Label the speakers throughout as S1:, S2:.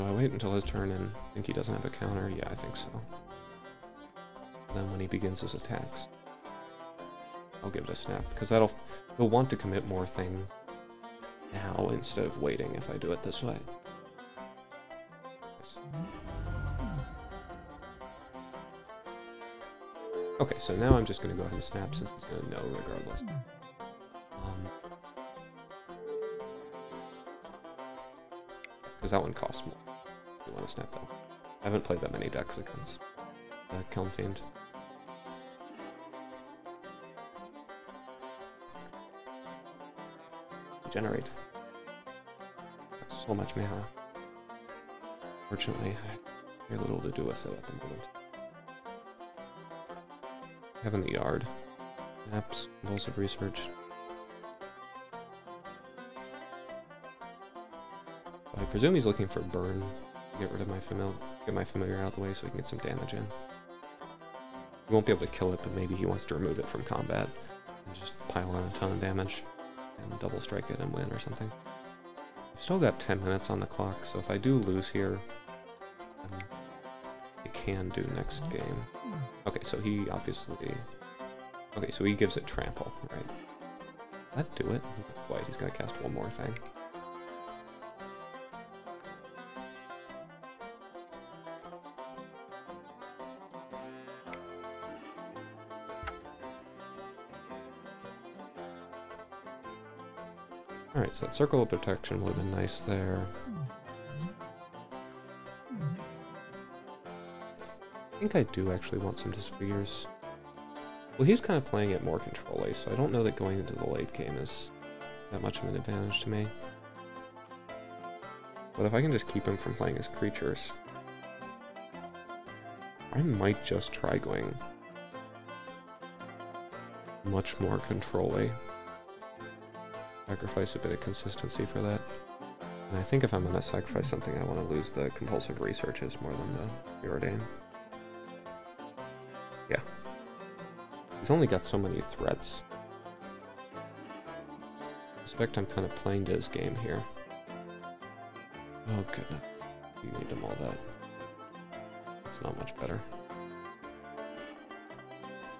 S1: do I wait until his turn and think he doesn't have a counter? Yeah, I think so. And then when he begins his attacks, I'll give it a snap, because he'll want to commit more things now instead of waiting if I do it this way. Okay, so now I'm just going to go ahead and snap since he's going to know regardless. Because that one costs more. You want to snap that. I haven't played that many decks against Kelm Fiend. Generate. That's so much mana. Fortunately, I have very little to do with it at the moment. Have in the yard. Maps, compulsive research. I presume he's looking for burn to get rid of my familiar out of the way so he can get some damage in. He won't be able to kill it, but maybe he wants to remove it from combat and just pile on a ton of damage and double strike it and win or something. I've still got 10 minutes on the clock, so if I do lose here, I can do next game. Okay, so he obviously... Okay, so he gives it trample, right? That do it? White, he's gonna cast one more thing. Alright, so that Circle of Protection would have been nice there. I think I do actually want some Disfigures. Well, he's kind of playing it more control-y, so I don't know that going into the late game is that much of an advantage to me. But if I can just keep him from playing his creatures, I might just try going much more control-y. Sacrifice a bit of consistency for that. And I think if I'm going to sacrifice something, I want to lose the compulsive researches more than the preordain. Yeah. He's only got so many threats. I suspect I'm kind of playing to his game here. Oh goodness. You need him all that. It's not much better.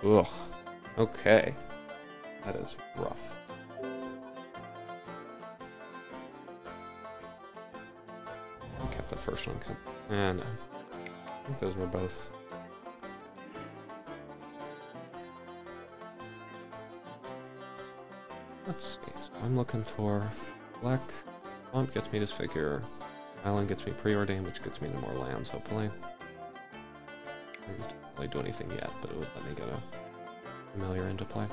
S1: Ugh. Okay. That is rough. I kept the first one. And I think those were both. Let's see. So I'm looking for black. Swamp gets me Disfigure. Island gets me Preordain, which gets me to more lands, hopefully. I didn't really do anything yet, but it would let me get a familiar into play.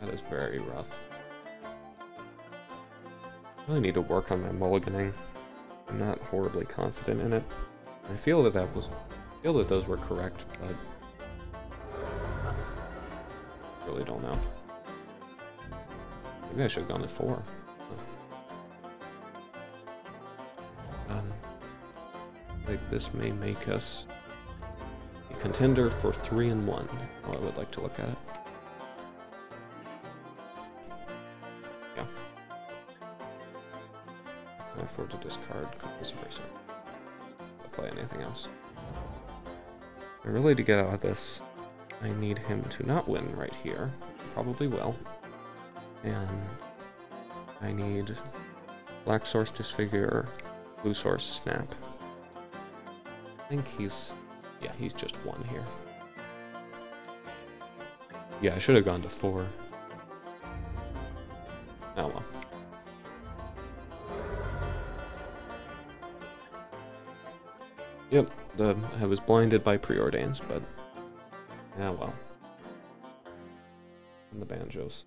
S1: That is very rough. I really need to work on my mulliganing. I'm not horribly confident in it. I feel that those were correct, but I really don't know. Maybe I should have gone to 4. I think this may make us a contender for 3-1. Well, I would like to look at it. Yeah. I can afford to discard Compulsive Racer. I'll play anything else. And really, to get out of this, I need him to not win right here. Probably will. And I need black source Disfigure, blue source Snap. I think he's just 1 here. Yeah, I should have gone to 4. Oh well. Yep, I was blinded by Preordains, but yeah, well. And the Banjos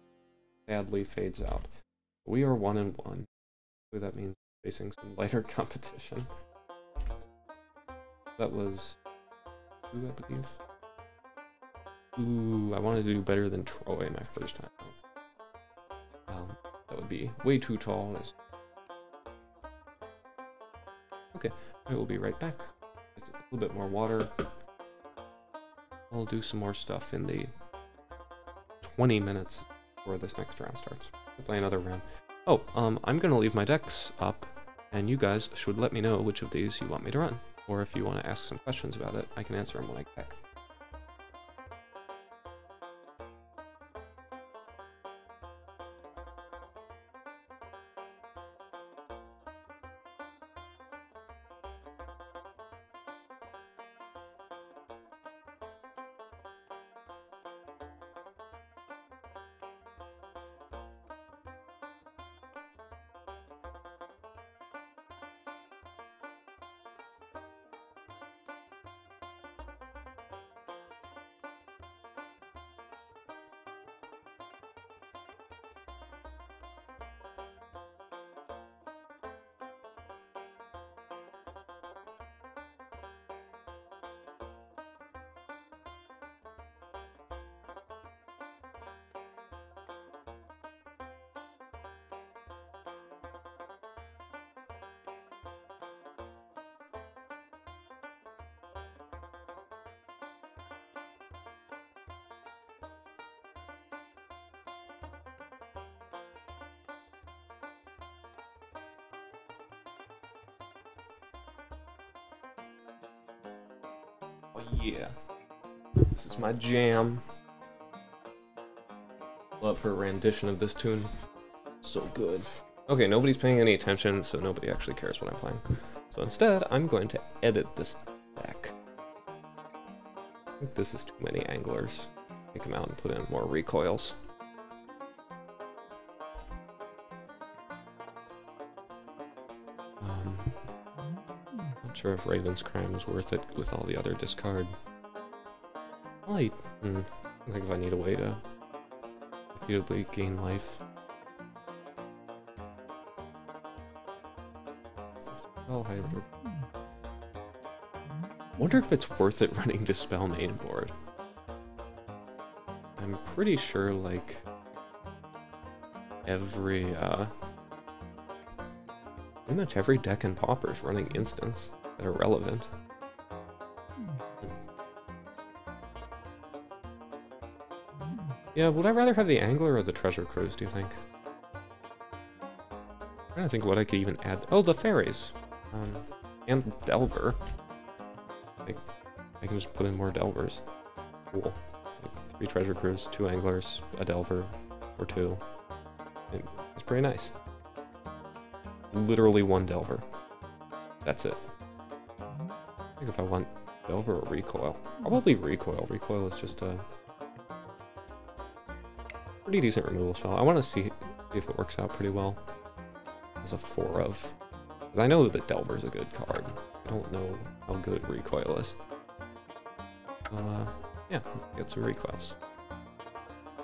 S1: sadly fades out. We are 1-1. That means facing some lighter competition. That was 2, I believe. Ooh, I wanted to do better than Troy my first time. That would be way too tall. Okay, I will be right back. It's a little bit more water. I'll do some more stuff in the 20 minutes before this next round starts. I'll play another round. Oh, I'm gonna leave my decks up And you guys should let me know which of these you want me to run. Or if you want to ask some questions about it, I can answer them when I get back. Oh yeah, this is my jam. Love her rendition of this tune. So good. Okay, nobody's paying any attention, so nobody actually cares what I'm playing. So instead, I'm going to edit this deck. I think this is too many anglers. Take them out and put in more recoils. Not sure if Raven's Crime is worth it with all the other discard. I think if I need a way to repeatedly gain life. Oh, hybrid. Wonder if it's worth it running Dispel main board. I'm pretty sure, like, pretty much every deck in Pauper is running instants that are relevant. Yeah, would I rather have the Angler or the Treasure Cruise, do you think? I'm trying to think what I could even add. Oh, the Fairies! And Delver. Like, I can just put in more Delvers. Cool. Like 3 Treasure Cruise, 2 Anglers, a Delver, or 2. And it's pretty nice. Literally 1 Delver. That's it. I think if I want Delver or Recoil. Probably Recoil. Recoil is just a pretty decent removal spell. I want to see if it works out pretty well as a 4 of. Because I know that Delver's a good card. I don't know how good Recoil is. Yeah, let's get some recoils.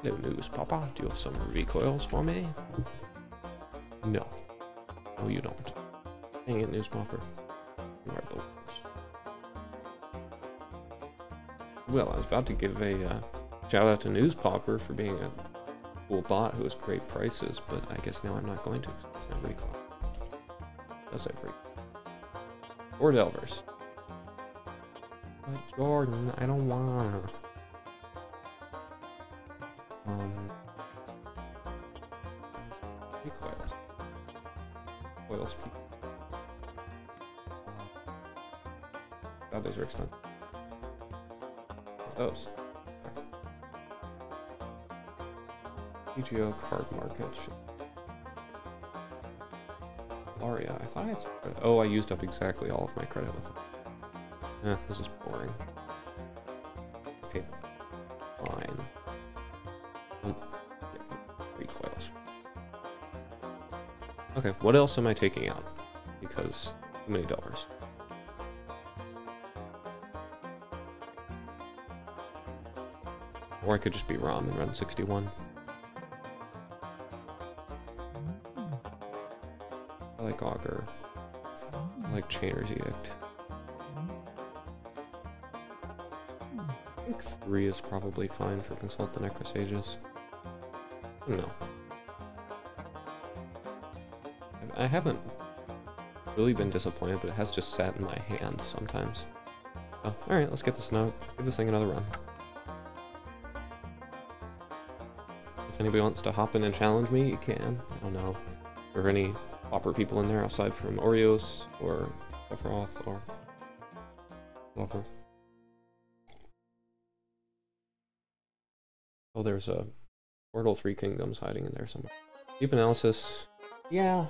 S1: Hello, News Papa. Do you have some recoils for me? No. No, you don't. Dang it, News Popper. You are the worst. Well, I was about to give a shout out to News Popper for being a cool bot who has great prices, but I guess now I'm not going to because there's no recoil. Does have recoil. 4 Delvers. But Jordan, I don't wanna. Recoils. Oils. God, those are expensive. Those. PGO card market. Aria. I thought I had some credit. Oh, I used up exactly all of my credit with it. This is boring. Okay. Fine. Recoils. Okay, what else am I taking out? Because too many Delvers. Or I could just be ROM and run 61. I like Augur. I like Chainer's Edict. I think 3 is probably fine for Consult the Necrosages. I don't know. I haven't really been disappointed, but it has just sat in my hand sometimes. Oh, alright, let's get this now. Give this thing another run. If anybody wants to hop in and challenge me, you can. I don't know. Or any Pauper people in there aside from Oreos or Sephiroth or whatever. Oh, there's a Portal 3 Kingdoms hiding in there somewhere. Deep analysis, yeah.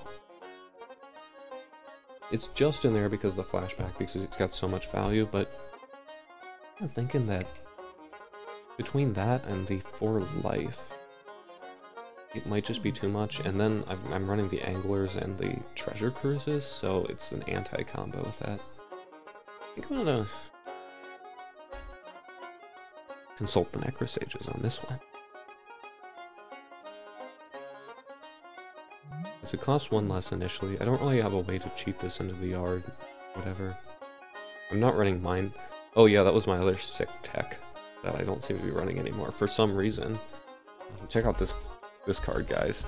S1: It's just in there because of the flashback, because it's got so much value, but I'm thinking that between that and the For Life, it might just be too much, and then I'm running the Anglers and the Treasure Cruises, so it's an anti-combo with that. I think I'm gonna consult the Necrosages on this one. Because it costs 1 less initially. I don't really have a way to cheat this into the yard, whatever. I'm not running mine. Oh yeah, that was my other sick tech that I don't seem to be running anymore for some reason. Check out this card, guys.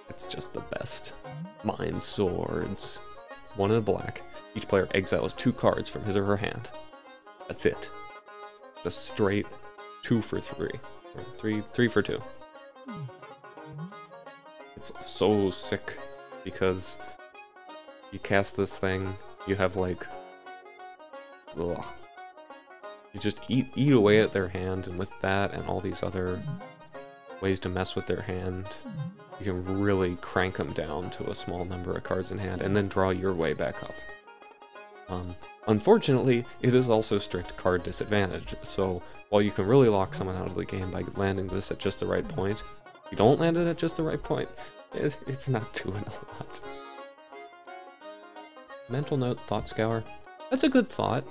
S1: It's just the best. Mind Swords. 1 in a black. Each player exiles 2 cards from his or her hand. That's it. It's a straight 2 for 3. Or 3 for 2. It's so sick because you cast this thing, you have like, ugh. You just eat away at their hand, and with that and all these other ways to mess with their hand, you can really crank them down to a small number of cards in hand and then draw your way back up. Unfortunately, it is also strict card disadvantage, so while you can really lock someone out of the game by landing this at just the right point, if you don't land it at just the right point, it's not doing a lot. Mental note, Thought Scour. That's a good thought.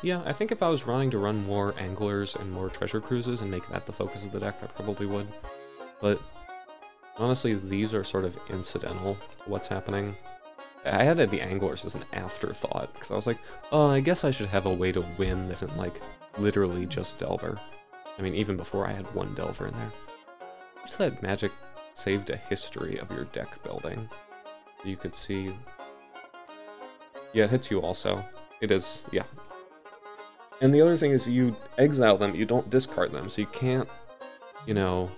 S1: Yeah, I think if I was running to run more Anglers and more Treasure Cruises and make that the focus of the deck, I probably would. But honestly, these are sort of incidental to what's happening. I added the Anglers as an afterthought, because I was like, oh, I guess I should have a way to win that isn't, like, literally just Delver. I mean, even before I had 1 Delver in there. Just that Magic saved a history of your deck building. You could see... Yeah, it hits you also. It is, yeah. And the other thing is you exile them, you don't discard them, so you can't, you know,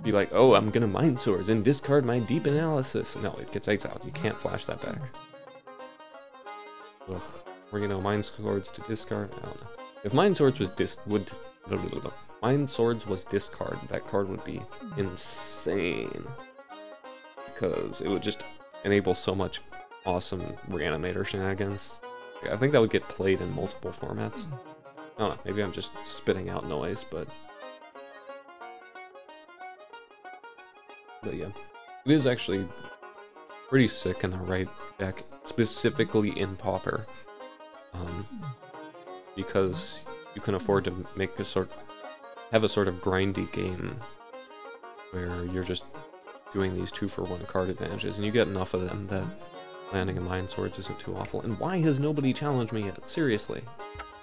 S1: be like, oh, I'm gonna Mind Swords and discard my Deep Analysis. No, it gets exiled. You can't flash that back. Ugh. Or, you know, Mind Swords to discard? I don't know. If Mind Swords was Mind Swords was discard, that card would be insane. Because it would just enable so much awesome Reanimator shenanigans. I think that would get played in multiple formats. I don't know, maybe I'm just spitting out noise, but yeah. It is actually pretty sick in the right deck, specifically in Pauper. Because you can afford to make have a sort of grindy game where you're just doing these 2-for-1 card advantages, and you get enough of them that landing a Mind Swords isn't too awful. And why has nobody challenged me yet? Seriously.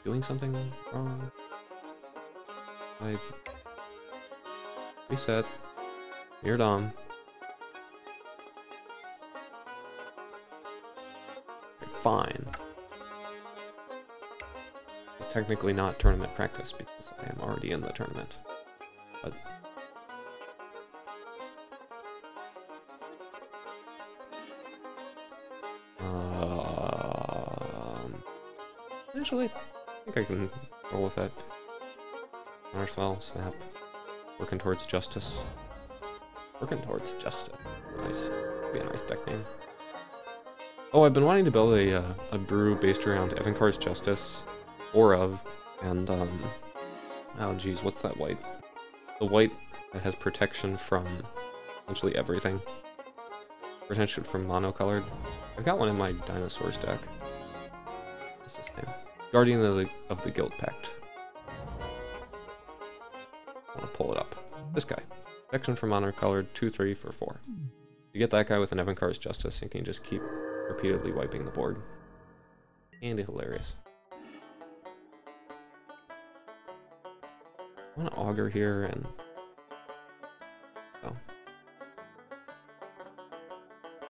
S1: Doing something wrong? Reset. You're dumb. Fine. It's technically not tournament practice because I am already in the tournament. But actually, I think I can roll with that. Counterspell, snap. Working towards justice. Working towards justice. Nice. Be a nice deck name. Oh, I've been wanting to build a brew based around Evankar's Justice, or of, and oh geez, what's that white? The white that has protection from essentially everything. Protection from monocolored. I've got one in my Dinosaurs deck. What's his name? Guardian of the Guild Pact. I want to pull it up. This guy. Protection from monocolored, 2/3 for 4. You get that guy with an Evankar's Justice, and you can just keep repeatedly wiping the board. Handy hilarious. I want to Augur here and